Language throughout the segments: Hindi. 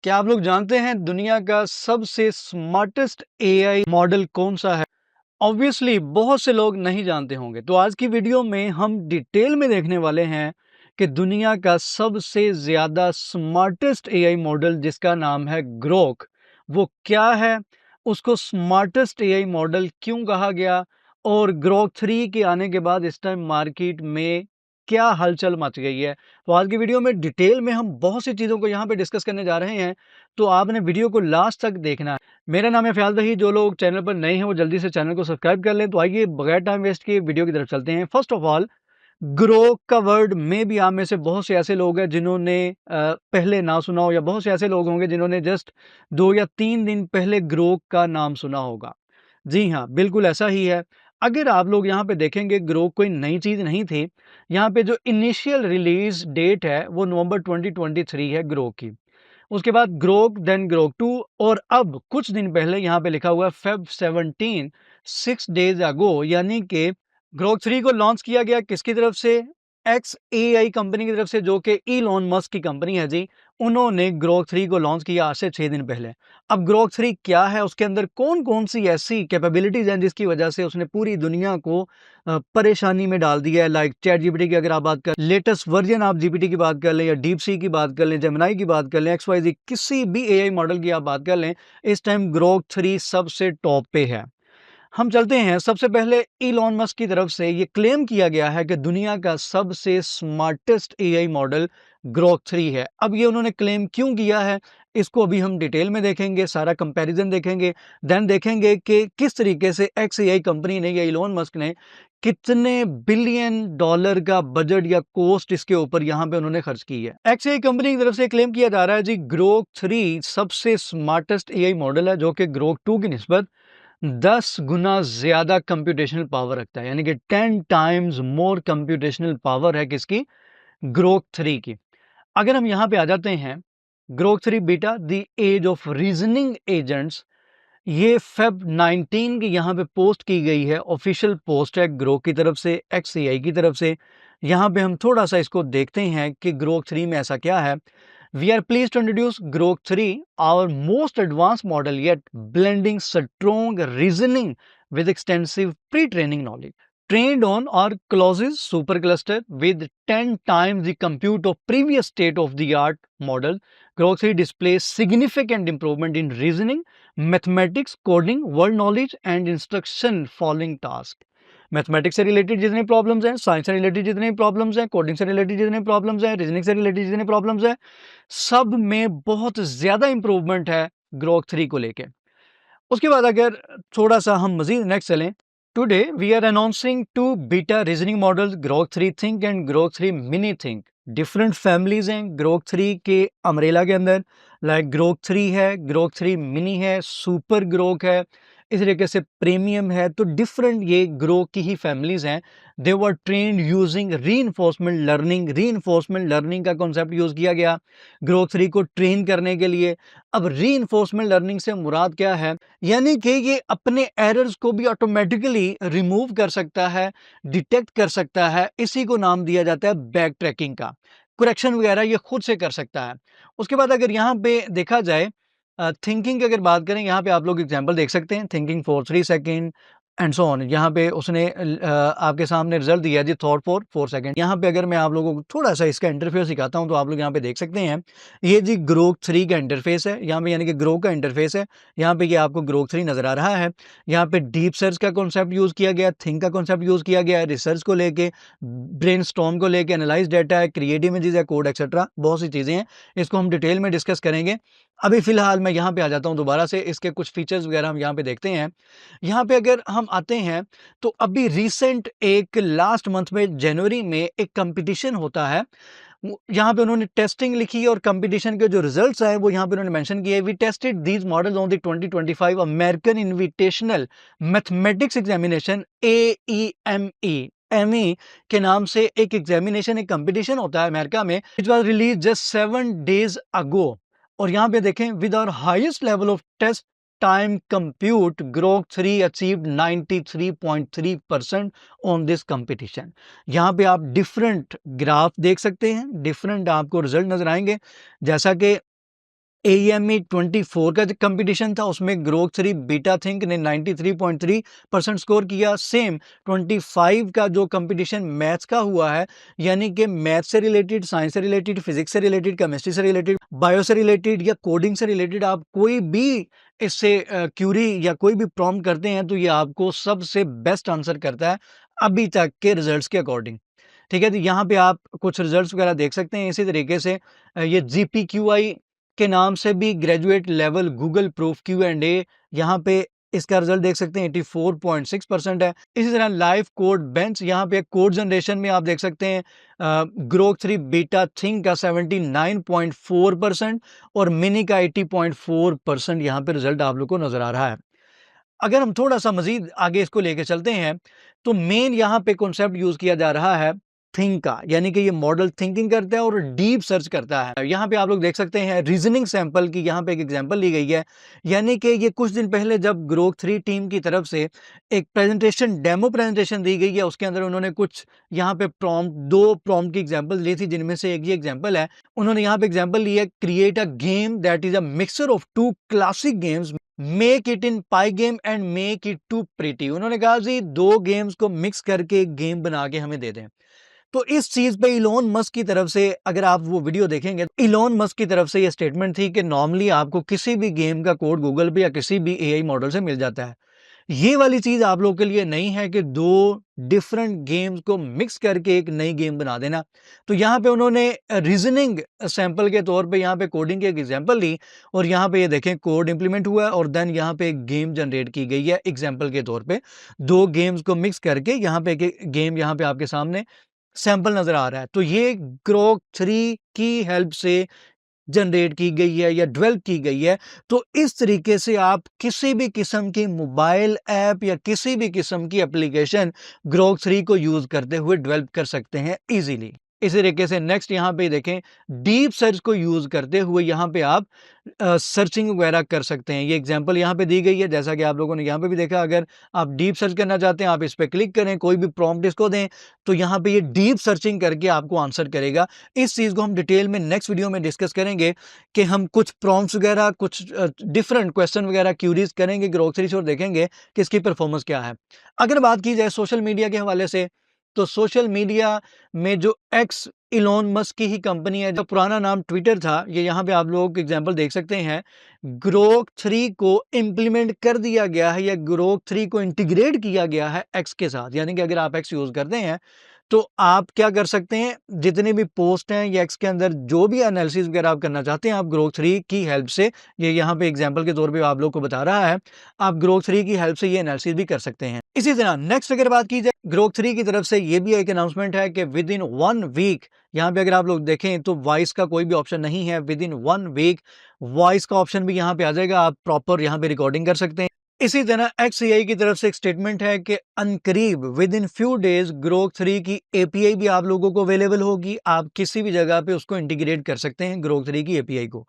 क्या आप लोग जानते हैं दुनिया का सबसे स्मार्टेस्ट एआई मॉडल कौन सा है? ऑब्वियसली बहुत से लोग नहीं जानते होंगे। तो आज की वीडियो में हम डिटेल में देखने वाले हैं कि दुनिया का सबसे ज्यादा स्मार्टेस्ट एआई मॉडल जिसका नाम है ग्रोक, वो क्या है, उसको स्मार्टेस्ट एआई मॉडल क्यों कहा गया और ग्रोक 3 के आने के बाद इस टाइम मार्केट में क्या हलचल मच गई है। तो आज की वीडियो में डिटेल में हम बहुत सी चीज़ों को यहाँ पे डिस्कस करने जा रहे हैं, तो आपने वीडियो को लास्ट तक देखना है। मेरा नाम है फ़याज़ वही। जो लोग चैनल पर नए हैं वो जल्दी से चैनल को सब्सक्राइब कर लें। तो आइए बगैर टाइम वेस्ट किए वीडियो की तरफ चलते हैं। फर्स्ट ऑफ ऑल, ग्रो का वर्ड में भी आप में से बहुत से ऐसे लोग हैं जिन्होंने पहले ना सुना हो, या बहुत से ऐसे लोग होंगे जिन्होंने जस्ट 2 या 3 दिन पहले ग्रो का नाम सुना होगा। जी हाँ, बिल्कुल ऐसा ही है। अगर आप लोग यहाँ पे देखेंगे, ग्रो कोई नई चीज़ नहीं थी। यहाँ पे जो इनिशियल रिलीज़ डेट है वो नवंबर 2023 है ग्रो की। उसके बाद ग्रोक, देन ग्रोक 2, और अब कुछ दिन पहले यहाँ पे लिखा हुआ है फेब 17, 6 डेज अगो, यानी कि ग्रोक 3 को लॉन्च किया गया किसकी तरफ से? एक्स एआई कंपनी की तरफ से, जो कि इलॉन मस्क की कंपनी है जी। उन्होंने ग्रोक 3 को लॉन्च किया आज से 6 दिन पहले। अब ग्रोक 3 क्या है, उसके अंदर कौन कौन सी ऐसी कैपेबिलिटीज हैं जिसकी वजह से उसने पूरी दुनिया को परेशानी में डाल दिया है। लाइक चैट जीपीटी की अगर आप बात कर, लेटेस्ट वर्जन आप जीपीटी की बात कर लें, या डीप सी की बात कर लें, जेमिनाई की बात कर लें, XYZ किसी भी एआई मॉडल की आप बात कर लें, इस टाइम ग्रोक 3 सबसे टॉप पे है। हम चलते हैं। सबसे पहले इलॉन मस्क की तरफ से ये क्लेम किया गया है कि दुनिया का सबसे स्मार्टेस्ट एआई मॉडल ग्रोक 3 है। अब ये उन्होंने क्लेम क्यों किया है, इसको अभी हम डिटेल में देखेंगे, सारा कंपैरिजन देखेंगे। देन देखेंगे कि किस तरीके से एक्स एआई कंपनी ने या इलॉन मस्क ने कितने बिलियन डॉलर का बजट या कॉस्ट इसके ऊपर यहाँ पे उन्होंने खर्च की है। एक्स एआई कंपनी की तरफ से क्लेम किया जा रहा है जी, ग्रोक 3 सबसे स्मार्टेस्ट एआई मॉडल है, जो कि ग्रोक 2 की निस्बत 10 गुना ज्यादा कंप्यूटेशनल पावर रखता है। यानी कि 10 टाइम्स मोर कंप्यूटेशनल पावर है किसकी? ग्रोक 3 की। अगर हम यहां पे आ जाते हैं, Grok 3 beta the age of reasoning agents, ये फेब 19 की यहाँ पे पोस्ट की गई है, ऑफिशियल पोस्ट है ग्रोक की तरफ से, एक्सएआई की तरफ से। यहाँ पे हम थोड़ा सा इसको देखते हैं कि ग्रोक 3 में ऐसा क्या है। We are pleased to introduce Grok 3, our most advanced model yet, blending strong reasoning with extensive pre-training knowledge. Trained on our Colossus supercluster with 10 times the compute of previous state-of-the-art model, Grok 3 displays significant improvement in reasoning, mathematics, coding, world knowledge, and instruction following tasks. Mathematics से रिलेटेड जितने प्रॉब्लम्स हैं, साइंस से रिलेटेड जितने प्रॉब्लम्स हैं, कोडिंग से रिलेटेड जितने प्रॉब्लम्स हैं, रीजनिंग से रिलेटेड जितने प्रॉब्लम्स हैं, सब में बहुत ज्यादा इंप्रूवमेंट है ग्रोक 3 को लेके। उसके बाद अगर थोड़ा सा हम मजीद नेक्स्ट चलें, today we are announcing 2 beta reasoning models, Grok 3 think and Grok 3 mini think. Different families हैं ग्रोक 3 के अम्ब्रेला के अंदर। लाइक ग्रोक 3 है, ग्रोक 3 मिनी है, सुपर ग्रोक है, इस तरीके से प्रीमियम है। तो डिफरेंट ये ग्रोक की ही फैमिलीज हैं। They were trained using reinforcement learning. Reinforcement learning का कॉन्सेप्ट यूज किया गया ग्रोक 3 को ट्रेन करने के लिए। अब रीइंफोर्समेंट लर्निंग से मुराद क्या है? यानी कि ये अपने एरर्स को भी ऑटोमेटिकली रिमूव कर सकता है, डिटेक्ट कर सकता है। इसी को नाम दिया जाता है बैक ट्रैकिंग का। करेक्शन वगैरह ये खुद से कर सकता है। उसके बाद अगर यहाँ पे देखा जाए, थिंकिंग की अगर बात करें, यहाँ पे आप लोग एग्जांपल देख सकते हैं, thinking for 3 second and so on. यहाँ पे उसने आपके सामने रिजल्ट दिया जी, थॉट फॉर 4 सेकंड। यहाँ पे अगर मैं आप लोगों को थोड़ा सा इसका इंटरफेस दिखाता हूँ, तो आप लोग यहाँ पे देख सकते हैं, ये जी ग्रोक 3 का इंटरफेस है। यहाँ पे यानी कि ग्रोक का इंटरफेस है। यहाँ पे ये आपको ग्रोक 3 नजर आ रहा है। यहाँ पे डीप सर्च का कॉन्सेप्ट यूज किया गया, थिंक का कॉन्सेप्ट यूज किया गया है, रिसर्च को लेके, ब्रेन स्टॉर्म को लेके, एनालाइज डाटा है, क्रिएट इमेजेस है, कोड एक्सेट्रा, बहुत सी चीजें हैं। इसको हम डिटेल में डिस्कस करेंगे। अभी फिलहाल मैं यहाँ पे आ जाता हूँ दोबारा से, इसके कुछ फीचर्स वगैरह हम यहाँ पे देखते हैं। यहाँ पे अगर हम आते हैं, तो अभी रिसेंट एक लास्ट मंथ में जनवरी में एक कंपटीशन होता है। यहाँ पे उन्होंने टेस्टिंग लिखी है और कंपटीशन के जो रिजल्ट्स आए वो यहाँ पे उन्होंने मेंशन किए। We tested these models on the 2025 American Invitational Mathematics Examination, AEME। AIME के नाम से एक एग्जामिनेशन, एक कंपटीशन होता है अमेरिका में। It was released just 7 days ago. और यहाँ पे देखें, with our highest level of test time compute, Grok 3 achieved 93.3% on this competition. यहाँ पे आप डिफरेंट ग्राफ देख सकते हैं, डिफरेंट आपको रिजल्ट नजर आएंगे। जैसा कि AME 24 का जो कंपटीशन था उसमें ग्रोक 3 बीटा थिंक ने 93.3% स्कोर किया। सेम 25 का जो कंपटीशन मैथ्स का हुआ है, यानी कि मैथ्स से रिलेटेड, साइंस से रिलेटेड, फिजिक्स से रिलेटेड, केमिस्ट्री से रिलेटेड, बायो से रिलेटेड या कोडिंग से रिलेटेड आप कोई भी इससे क्यूरी या कोई भी प्रॉम्प्ट करते हैं तो ये आपको सबसे बेस्ट आंसर करता है अभी तक के रिजल्ट्स के अकॉर्डिंग। ठीक है, तो यहाँ पे आप कुछ रिजल्ट्स वगैरह देख सकते हैं। इसी तरीके से ये GPQI के नाम से भी graduate level Google proof Q&A, यहाँ पे इसका रिजल्ट देख सकते हैं 84.6% है। इसी तरह लाइव कोड बेंच, यहाँ पे कोड जनरेशन में आप देख सकते हैं ग्रोक 3 बीटा थिंक का 79.4% और मिनी का 80.4% यहाँ पे रिजल्ट आप लोग को नजर आ रहा है। अगर हम थोड़ा सा मजीद आगे इसको लेके चलते हैं तो मेन यहाँ पे कॉन्सेप्ट यूज किया जा रहा है थिंक का, यानी कि ये मॉडल थिंकिंग करता है और डीप सर्च करता है। यहाँ पे आप लोग देख सकते हैं रीजनिंग सैंपल की यहाँ पे एक एग्जांपल ली गई है, यानी कि ये कुछ दिन पहले जब ग्रोक 3 टीम की तरफ से एक प्रेजेंटेशन, डेमो प्रेजेंटेशन दी गई है, उसके अंदर उन्होंने कुछ यहाँ पे प्रॉम्प्ट, 2 प्रॉम्प्ट की एग्जाम्पल ली थी, जिनमें से एक ये एग्जाम्पल है। उन्होंने यहाँ पे एग्जाम्पल ली है, create a game that is a mixture of 2 classic games, make it in Pygame and make it too pretty. उन्होंने कहा जी 2 गेम्स को मिक्स करके एक गेम बना के हमें दे दें। तो इस चीज पे इलोन मस्क की तरफ से, अगर आप वो वीडियो देखेंगे, इलोन मस्क की तरफ से ये स्टेटमेंट थी कि नॉर्मली आपको किसी भी गेम का कोड गूगल पे या किसी भी एआई मॉडल से मिल जाता है। ये वाली चीज आप लोगों के लिए नहीं है कि 2 डिफरेंट गेम्स को मिक्स करके एक नई गेम बना देना। तो यहाँ पे उन्होंने रीजनिंग सैंपल के तौर पे यहाँ पे कोडिंग की एक एग्जांपल ली और यहाँ पे ये देखें कोड इंप्लीमेंट हुआ है और देन यहाँ पे एक गेम जनरेट की गई है एग्जांपल के तौर पे। 2 गेम्स को मिक्स करके यहाँ पे एक गेम यहाँ पे आपके सामने सैंपल नजर आ रहा है। तो ये ग्रोक 3 की हेल्प से जनरेट की गई है या डेवलप की गई है। तो इस तरीके से आप किसी भी किस्म की मोबाइल ऐप या किसी भी किस्म की एप्लीकेशन ग्रोक 3 को यूज करते हुए डेवलप कर सकते हैं इजीली। इसी तरीके से नेक्स्ट यहाँ पे देखें, डीप सर्च को यूज करते हुए यहाँ पे आप सर्चिंग वगैरह कर सकते हैं। ये एग्जांपल यहाँ पे दी गई है, जैसा कि आप लोगों ने यहाँ पे भी देखा। अगर आप डीप सर्च करना चाहते हैं, आप इस पे क्लिक करें, कोई भी प्रॉम्प्ट इसको दें, तो यहाँ पे ये डीप सर्चिंग करके आपको आंसर करेगा। इस चीज को हम डिटेल में नेक्स्ट वीडियो में डिस्कस करेंगे कि हम कुछ प्रॉम्प्ट्स वगैरह, कुछ डिफरेंट क्वेश्चन वगैरह क्यूरीज करेंगे ग्रोक 3 से और देखेंगे कि इसकी परफॉर्मेंस क्या है। अगर बात की जाए सोशल मीडिया के हवाले से, तो सोशल मीडिया में जो एक्स इलोन मस्क की ही कंपनी है, जो पुराना नाम ट्विटर था, ये यहाँ पे आप लोग एग्जांपल देख सकते हैं। ग्रोक 3 को इंप्लीमेंट कर दिया गया है या ग्रोक 3 को इंटीग्रेट किया गया है एक्स के साथ, यानी कि अगर आप एक्स यूज करते हैं तो आप क्या कर सकते हैं, जितने भी पोस्ट हैं या एक्स के अंदर जो भी एनालिसिस वगैरह आप करना चाहते हैं, आप ग्रोक 3 की हेल्प से, ये यहाँ पे एग्जांपल के तौर पे आप लोग को बता रहा है, आप ग्रोक 3 की हेल्प से ये एनालिसिस भी कर सकते हैं। इसी तरह नेक्स्ट अगर बात की जाए, ग्रोक 3 की तरफ से ये भी एक अनाउंसमेंट है कि विद इन 1 वीक, यहाँ पे अगर आप लोग देखें तो वॉइस का कोई भी ऑप्शन नहीं है, विद इन 1 वीक वॉइस का ऑप्शन भी यहाँ पे आ जाएगा, आप प्रॉपर यहाँ पे रिकॉर्डिंग कर सकते हैं। इसी तरह XAI की तरफ से एक स्टेटमेंट है कि अनकरीब within few days Grok 3 की API भी आप लोगों को अवेलेबल होगी, आप किसी भी जगह पे उसको इंटीग्रेट कर सकते हैं ग्रोक 3 की API को।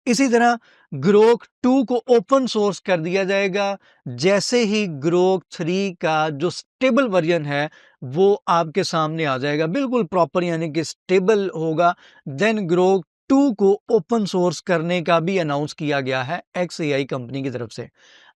इसी तरह ग्रोक 2 को ओपन सोर्स कर दिया जाएगा, जैसे ही ग्रोक 3 का जो स्टेबल वर्जन है वो आपके सामने आ जाएगा, बिल्कुल प्रॉपर यानी कि स्टेबल होगा, देन ग्रोक 2 को ओपन सोर्स करने का भी अनाउंस किया गया है XAI कंपनी की तरफ से।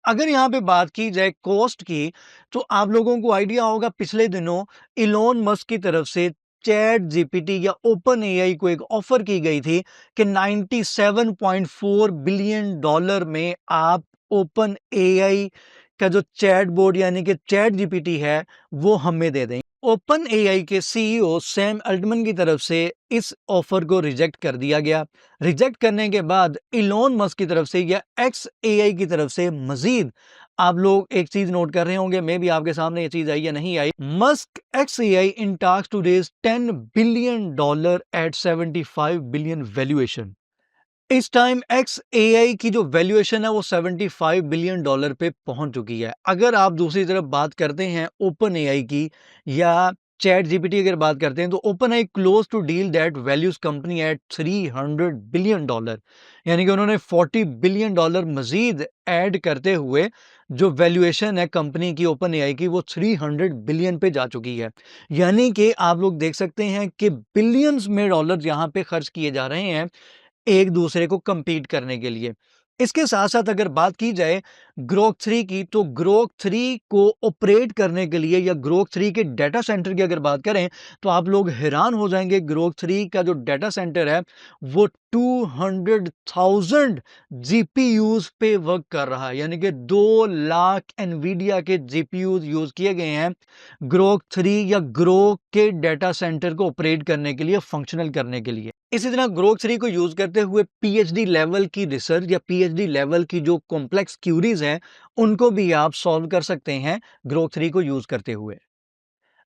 अगर यहाँ पे बात की जाए कॉस्ट की, तो आप लोगों को आइडिया होगा पिछले दिनों इलोन मस्क की तरफ से चैट जीपीटी या ओपन एआई को एक ऑफर की गई थी कि 97.4 बिलियन डॉलर में आप ओपन एआई का जो चैट बोर्ड यानी कि चैट जीपीटी है वो हमें दे दें। ओपन एआई के सीईओ सैम अल्टमन की तरफ से इस ऑफर को रिजेक्ट कर दिया गया। रिजेक्ट करने के बाद इलोन मस्क की तरफ से या एक्स एआई की तरफ से मजीद आप लोग एक चीज नोट कर रहे होंगे, मे भी आपके सामने ये चीज आई या नहीं आई, मस्क एक्स एआई इन टास्क to raise $10 billion at 75 billion valuation. इस टाइम एक्स एआई की जो वैल्यूएशन है वो $75 बिलियन पे पहुंच चुकी है। अगर आप दूसरी तरफ बात करते हैं ओपन एआई की या चैट जीपीटी अगर बात करते हैं, तो OpenAI close to deal that values company at $300 billion, यानी कि उन्होंने $40 बिलियन मजीद ऐड करते हुए जो वैल्यूएशन है कंपनी की ओपन एआई की वो 300 बिलियन पे जा चुकी है। यानी कि आप लोग देख सकते हैं कि बिलियंस में डॉलर यहाँ पे खर्च किए जा रहे हैं एक दूसरे को compete करने के लिए। इसके साथ-साथ अगर बात की जाए ग्रोक 3 की, तो ग्रोक 3 को ऑपरेट करने के लिए या ग्रोक 3 के डाटा सेंटर की अगर बात करें, तो आप लोग हैरान हो जाएँगे। ग्रोक 3 का जो डाटा सेंटर है, वो 200,000 जीपीयूज़ पे वर्क कर रहा है, यानी कि 2 लाख एनवीडिया के जीपीयूज़ यूज़ किए गए हैं ग्रोक 3 या ग्रोक के डाटा सेंटर को ऑपरेट करने के लिए, फंक्शनल करने के लिए। इसी तरह ग्रोक 3 को यूज़ करते हुए पीएचडी लेवल की रिसर्च या पीएचडी लेवल की जो कॉम्प्लेक्स क्यूरीज हैं, उनको भी आप सॉल्व कर सकते हैं ग्रोक 3 को यूज़ करते हुए।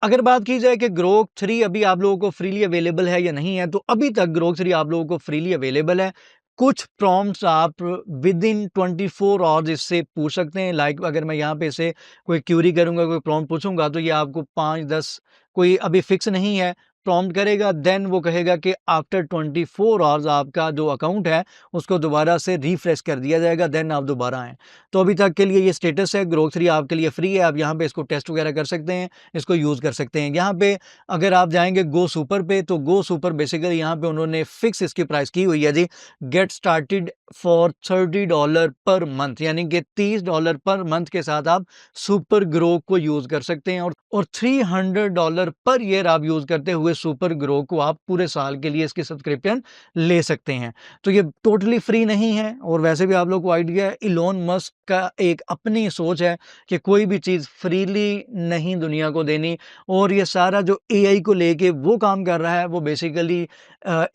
अगर बात की जाए कि ग्रोक 3 अभी आप लोगों को फ्रीली अवेलेबल है या नहीं है, तो अभी तक ग्रोक 3 आप लोगों को फ्रीली अवेलेबल है। कुछ प्रॉम्प्ट्स आप विद इन 24 आवर्स इससे पूछ सकते हैं। लाइक अगर मैं यहाँ पे इसे कोई क्यूरी करूँगा, कोई प्रॉम्प्ट पूछूँगा, तो ये आपको 5-10 कोई अभी फिक्स नहीं है, प्रॉम्प्ट करेगा, देन वो कहेगा कि आफ्टर 24 आवर्स आपका जो अकाउंट है, उसको दोबारा से रिफ्रेश कर दिया जाएगा, देन आप दोबारा आएँ। तो अभी तक के लिए ये स्टेटस है, ग्रोक 3 आपके लिए फ्री है, आप यहाँ पे इसको टेस्ट वगैरह कर सकते हैं, इसको यूज़ कर सकते हैं। यहाँ पे अगर आप जाएँगे गो सुपर पे, तो गो सुपर बेसिकली यहाँ पे उन्होंने फिक्स इसकी प्राइस की हुई है जी, get started for $30 per month, यानी कि $30 पर मंथ के साथ आप सुपर ग्रो को यूज़ कर सकते हैं, और $300 पर ईयर आप यूज़ करते हुए सुपर ग्रो को आप पूरे साल के लिए इसकी सब्सक्रिप्शन ले सकते हैं। तो ये टोटली फ्री नहीं है, और वैसे भी आप लोग को आइडिया है, इलोन मस्क का एक अपनी सोच है कि कोई भी चीज़ फ्रीली नहीं दुनिया को देनी, और ये सारा जो एआई को लेके वो काम कर रहा है, वो बेसिकली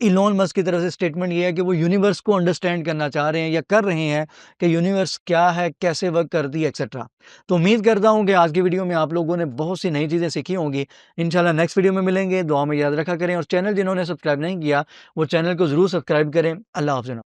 इलोन मस्क की तरफ से स्टेटमेंट ये है कि वो यूनिवर्स को अंडरस्टैंड करना चाह रहे हैं या कर रहे हैं कि यूनिवर्स क्या है, कैसे वर्क करती है, एक्सेट्रा। तो उम्मीद करता हूँ कि आज की वीडियो में आप लोगों ने बहुत सी नई चीज़ें सीखी होंगी। इंशाल्लाह नेक्स्ट वीडियो में मिलेंगे। दुआ में याद रखा करें, और चैनल जिन्होंने सब्सक्राइब नहीं किया, वो चैनल को ज़रूर सब्सक्राइब करें। अल्लाह हाफ़िज़।